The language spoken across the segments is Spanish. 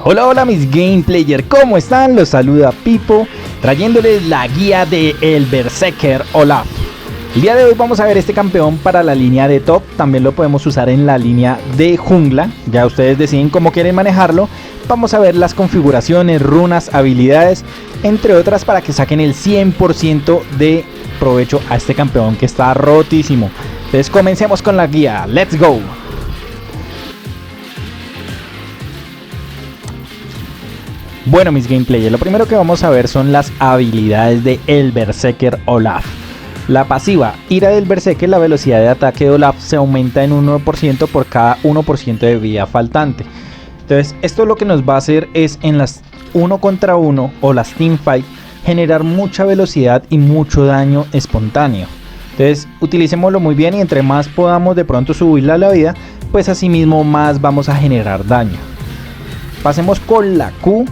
Hola, hola mis game player, ¿cómo están? Los saluda Pipo, trayéndoles la guía de el Berserker Olaf. El día de hoy vamos a ver este campeón para la línea de top, también lo podemos usar en la línea de jungla, ya ustedes deciden cómo quieren manejarlo. Vamos a ver las configuraciones, runas, habilidades, entre otras para que saquen el 100% de provecho a este campeón que está rotísimo. Entonces comencemos con la guía, let's go. Bueno mis gameplayers, lo primero que vamos a ver son las habilidades de el Berserker Olaf. La pasiva, ira del Berserker, la velocidad de ataque de Olaf se aumenta en un 1% por cada 1% de vida faltante. Entonces esto lo que nos va a hacer es en las 1 contra 1 o las teamfight generar mucha velocidad y mucho daño espontáneo. Entonces utilicémoslo muy bien y entre más podamos de pronto subirle a la vida, pues así mismo más vamos a generar daño. Pasemos con la Q.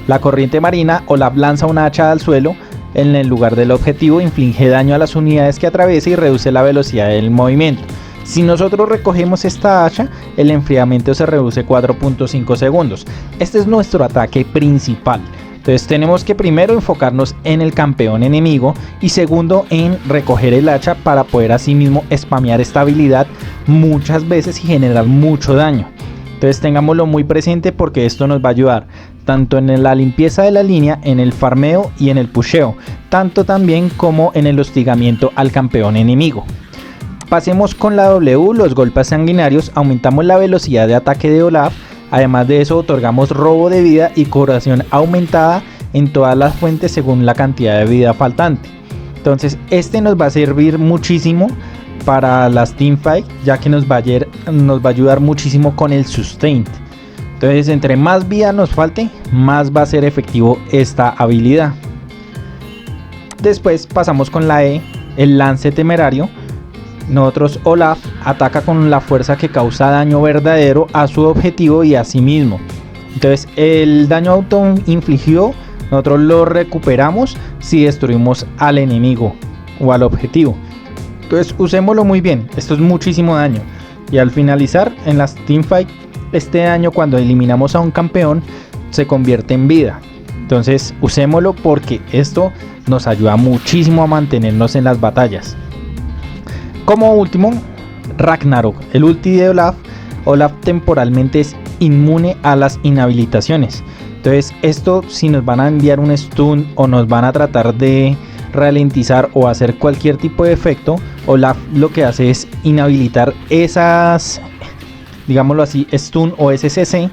La corriente marina. Olaf lanza una hacha al suelo en el lugar del objetivo, inflige daño a las unidades que atraviesa y reduce la velocidad del movimiento. Si nosotros recogemos esta hacha, el enfriamiento se reduce 4.5 segundos. Este es nuestro ataque principal. Entonces tenemos que primero enfocarnos en el campeón enemigo y segundo en recoger el hacha para poder asimismo spamear esta habilidad muchas veces y generar mucho daño. Entonces tengámoslo muy presente porque esto nos va a ayudar tanto en la limpieza de la línea, en el farmeo y en el pusheo, tanto también como en el hostigamiento al campeón enemigo. Pasemos con la W, los golpes sanguinarios, aumentamos la velocidad de ataque de Olaf, además de eso otorgamos robo de vida y curación aumentada en todas las fuentes según la cantidad de vida faltante. Entonces este nos va a servir muchísimo para las teamfight, ya que nos va a ayudar muchísimo con el sustain. Entonces entre más vida nos falte, más va a ser efectivo esta habilidad. Después pasamos con la E, el lance temerario. Nosotros Olaf ataca con la fuerza que causa daño verdadero a su objetivo y a sí mismo. Entonces el daño auto infligido nosotros lo recuperamos si destruimos al enemigo o al objetivo. Entonces usémoslo muy bien, esto es muchísimo daño. Y al finalizar en las teamfight, este daño cuando eliminamos a un campeón se convierte en vida. Entonces usémoslo porque esto nos ayuda muchísimo a mantenernos en las batallas. Como último, Ragnarok, el ulti de Olaf. Olaf temporalmente es inmune a las inhabilitaciones. Entonces esto, si nos van a enviar un stun o nos van a tratar de ralentizar o hacer cualquier tipo de efecto, Olaf lo que hace es inhabilitar esas, digámoslo así, stun o SCC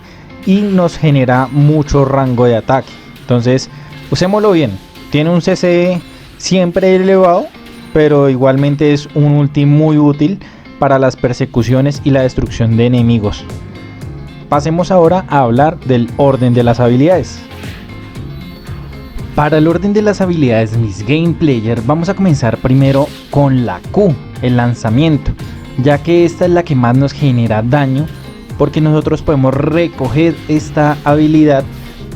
y nos genera mucho rango de ataque. Entonces usémoslo bien, tiene un CC siempre elevado, pero igualmente es un ulti muy útil para las persecuciones y la destrucción de enemigos. Pasemos ahora a hablar del orden de las habilidades. Para el orden de las habilidades, mis game player, vamos a comenzar primero con la Q, el lanzamiento, ya que esta es la que más nos genera daño, porque nosotros podemos recoger esta habilidad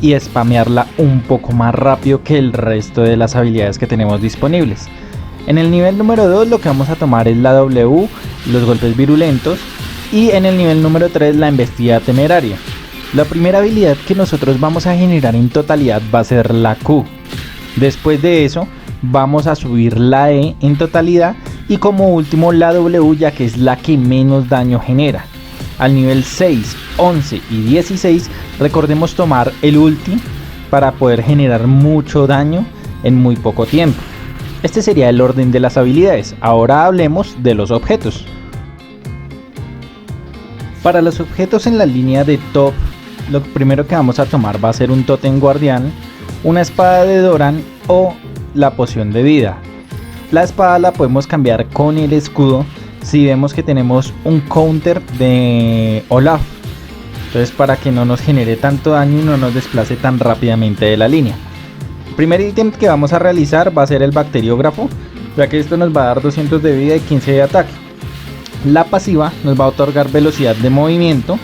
y spamearla un poco más rápido que el resto de las habilidades que tenemos disponibles. En el nivel número 2 lo que vamos a tomar es la W, los golpes virulentos, y en el nivel número 3 la embestida temeraria. La primera habilidad que nosotros vamos a generar en totalidad va a ser la Q. Después de eso vamos a subir la E en totalidad y como último la W, ya que es la que menos daño genera. Al nivel 6, 11 y 16 recordemos tomar el ulti para poder generar mucho daño en muy poco tiempo. Este sería el orden de las habilidades. Ahora hablemos de los objetos. Para los objetos en la línea de top, lo primero que vamos a tomar va a ser un tótem guardián, una espada de Doran o la poción de vida. La espada la podemos cambiar con el escudo si vemos que tenemos un counter de Olaf. Entonces para que no nos genere tanto daño y no nos desplace tan rápidamente de la línea. El primer ítem que vamos a realizar va a ser el bacteriógrafo, ya que esto nos va a dar 200 de vida y 15 de ataque. La pasiva nos va a otorgar velocidad de movimiento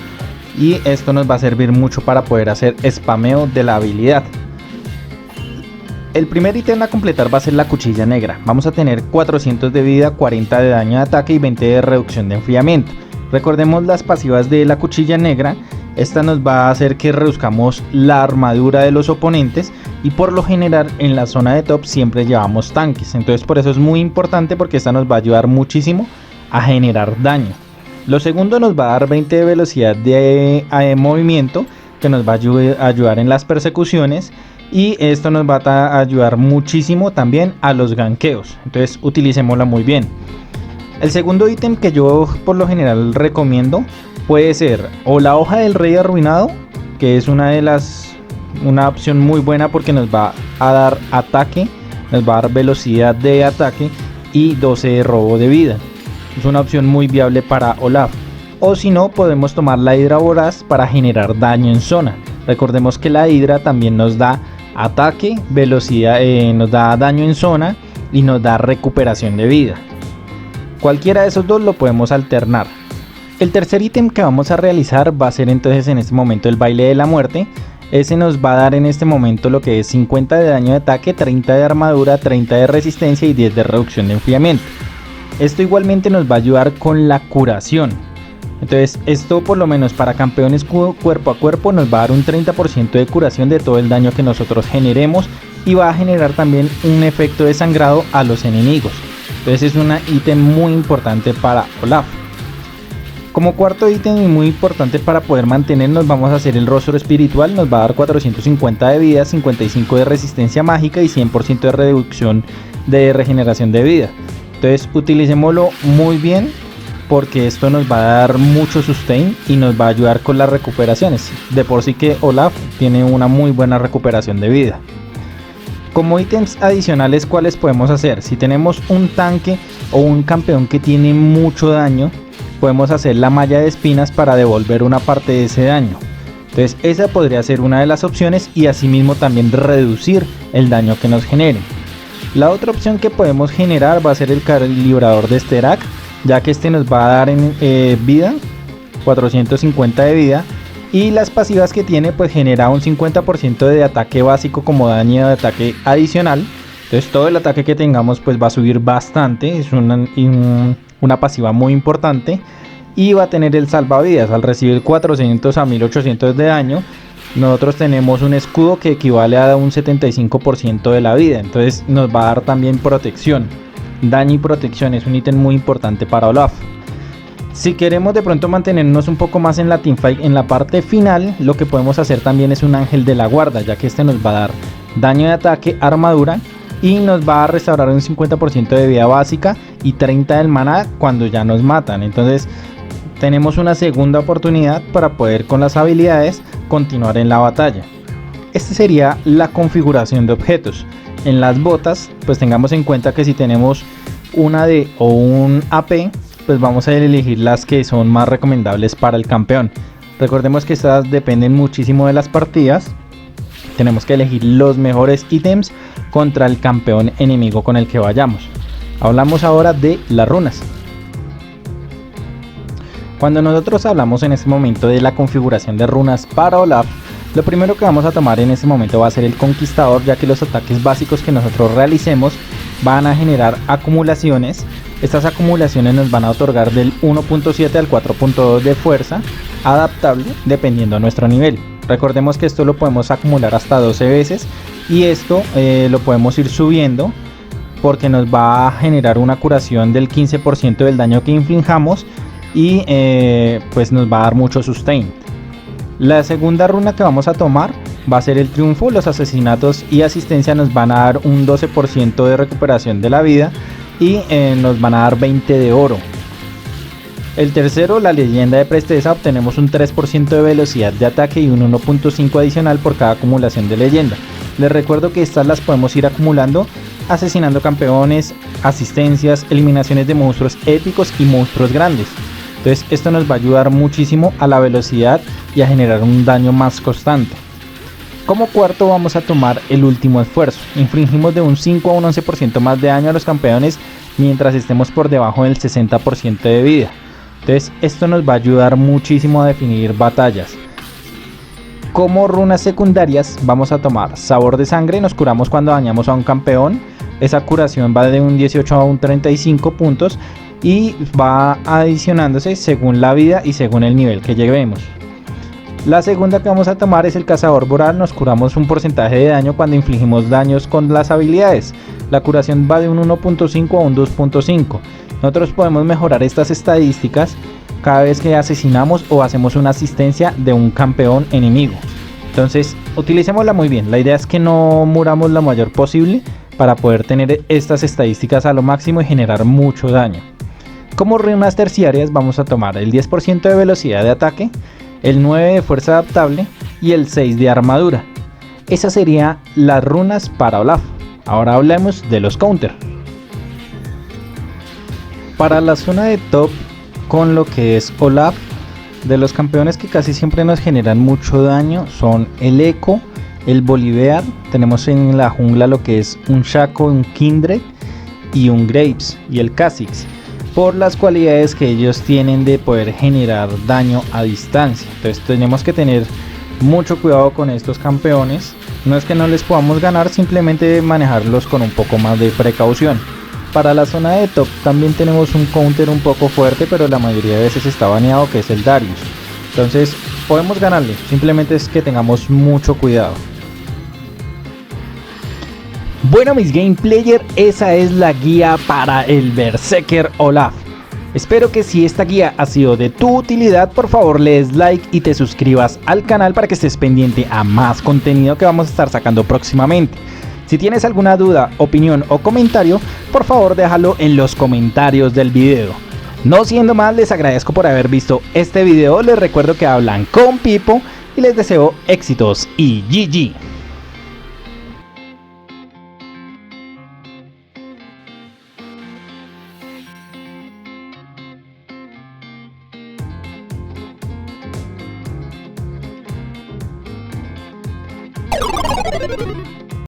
y esto nos va a servir mucho para poder hacer spameo de la habilidad. El primer ítem a completar va a ser la cuchilla negra. Vamos a tener 400 de vida, 40 de daño de ataque y 20 de reducción de enfriamiento. Recordemos las pasivas de la cuchilla negra Esta nos va a hacer que reduzcamos la armadura de los oponentes y por lo general en la zona de top siempre llevamos tanques. Entonces por eso es muy importante, porque esta nos va a ayudar muchísimo a generar daño. Lo segundo, nos va a dar 20 de velocidad de movimiento, que nos va a ayudar en las persecuciones. Y esto nos va a ayudar muchísimo también a los ganqueos. Entonces utilicémosla muy bien. El segundo ítem que yo por lo general recomiendo puede ser o la hoja del rey arruinado, que es una opción muy buena porque nos va a dar ataque, nos va a dar velocidad de ataque y 12 de robo de vida. Es una opción muy viable para Olaf. O si no, podemos tomar la hidra voraz para generar daño en zona. Recordemos que la hidra también nos da ataque, velocidad, nos da daño en zona y nos da recuperación de vida. Cualquiera de esos dos lo podemos alternar. El tercer ítem que vamos a realizar va a ser entonces en este momento el baile de la muerte. Ese nos va a dar en este momento lo que es 50 de daño de ataque, 30 de armadura, 30 de resistencia y 10 de reducción de enfriamiento. Esto igualmente nos va a ayudar con la curación. Entonces esto por lo menos para campeones cuerpo a cuerpo nos va a dar un 30% de curación de todo el daño que nosotros generemos, y va a generar también un efecto de sangrado a los enemigos. Entonces es un ítem muy importante para Olaf. Como cuarto ítem y muy importante para poder mantenernos, vamos a hacer el rostro espiritual. Nos va a dar 450 de vida, 55 de resistencia mágica y 100% de reducción de regeneración de vida. Entonces utilicémoslo muy bien, porque esto nos va a dar mucho sustain y nos va a ayudar con las recuperaciones. De por sí que Olaf tiene una muy buena recuperación de vida. Como ítems adicionales, ¿cuáles podemos hacer? Si tenemos un tanque o un campeón que tiene mucho daño, podemos hacer la malla de espinas para devolver una parte de ese daño. Entonces esa podría ser una de las opciones, y asimismo también reducir el daño que nos genere. La otra opción que podemos generar va a ser el calibrador de Sterak, ya que este nos va a dar vida, 450 de vida, y las pasivas que tiene pues genera un 50% de ataque básico como daño de ataque adicional. Entonces todo el ataque que tengamos pues va a subir bastante, es una pasiva muy importante, y va a tener el salvavidas. Al recibir 400 a 1800 de daño, nosotros tenemos un escudo que equivale a un 75% de la vida, entonces nos va a dar también protección. Daño y protección es un ítem muy importante para Olaf. Si queremos de pronto mantenernos un poco más en la teamfight, en la parte final, lo que podemos hacer también es un ángel de la guarda, ya que este nos va a dar daño de ataque, armadura, y nos va a restaurar un 50% de vida básica y 30 del maná cuando ya nos matan. Entonces tenemos una segunda oportunidad para poder con las habilidades continuar en la batalla. Esta sería la configuración de objetos. En las botas pues tengamos en cuenta que si tenemos una D o un AP, pues vamos a elegir las que son más recomendables para el campeón. Recordemos que estas dependen muchísimo de las partidas. Tenemos que elegir los mejores ítems contra el campeón enemigo con el que vayamos. Hablamos ahora de las runas. Cuando nosotros hablamos en este momento de la configuración de runas para Olaf, lo primero que vamos a tomar en este momento va a ser el conquistador, ya que los ataques básicos que nosotros realicemos van a generar acumulaciones. Estas acumulaciones nos van a otorgar del 1.7 al 4.2 de fuerza, adaptable dependiendo de nuestro nivel. Recordemos que esto lo podemos acumular hasta 12 veces, y esto lo podemos ir subiendo porque nos va a generar una curación del 15% del daño que inflijamos, y pues nos va a dar mucho sustain. La segunda runa que vamos a tomar va a ser el triunfo. Los asesinatos y asistencia nos van a dar un 12% de recuperación de la vida, y nos van a dar 20 de oro. El tercero, la leyenda de presteza, obtenemos un 3% de velocidad de ataque y un 1.5 adicional por cada acumulación de leyenda. Les recuerdo que estas las podemos ir acumulando asesinando campeones, asistencias, eliminaciones de monstruos épicos y monstruos grandes. Entonces esto nos va a ayudar muchísimo a la velocidad y a generar un daño más constante. Como cuarto vamos a tomar el último esfuerzo. Infligimos de un 5 a un 11% más de daño a los campeones mientras estemos por debajo del 60% de vida. Entonces esto nos va a ayudar muchísimo a definir batallas. Como runas secundarias vamos a tomar sabor de sangre. Nos curamos cuando dañamos a un campeón. Esa curación va de un 18 a un 35 puntos y va adicionándose según la vida y según el nivel que llevemos. La segunda que vamos a tomar es el cazador voraz. Nos curamos un porcentaje de daño cuando infligimos daños con las habilidades. La curación va de un 1.5 a un 2.5. Nosotros podemos mejorar estas estadísticas cada vez que asesinamos o hacemos una asistencia de un campeón enemigo. Entonces utilicémosla muy bien. La idea es que no muramos lo mayor posible para poder tener estas estadísticas a lo máximo y generar mucho daño. Como runas terciarias vamos a tomar el 10% de velocidad de ataque, el 9 de fuerza adaptable y el 6 de armadura. Esas serían las runas para Olaf. Ahora hablemos de los counter. Para la zona de top con lo que es Olaf, de los campeones que casi siempre nos generan mucho daño son el Echo, el Bolivar, tenemos en la jungla lo que es un Shaco, un Kindred y un Graves y el Kha'Zix, por las cualidades que ellos tienen de poder generar daño a distancia. Entonces tenemos que tener mucho cuidado con estos campeones. No es que no les podamos ganar, simplemente manejarlos con un poco más de precaución. Para la zona de top también tenemos un counter un poco fuerte, pero la mayoría de veces está baneado, que es el Darius. Entonces podemos ganarle, simplemente es que tengamos mucho cuidado. Bueno, mis game player, esa es la guía para el Berserker Olaf. Espero que si esta guía ha sido de tu utilidad, por favor le des like y te suscribas al canal para que estés pendiente a más contenido que vamos a estar sacando próximamente. Si tienes alguna duda, opinión o comentario, por favor déjalo en los comentarios del video. No siendo más, les agradezco por haber visto este video, les recuerdo que hablan con Pipo y les deseo éxitos y GG.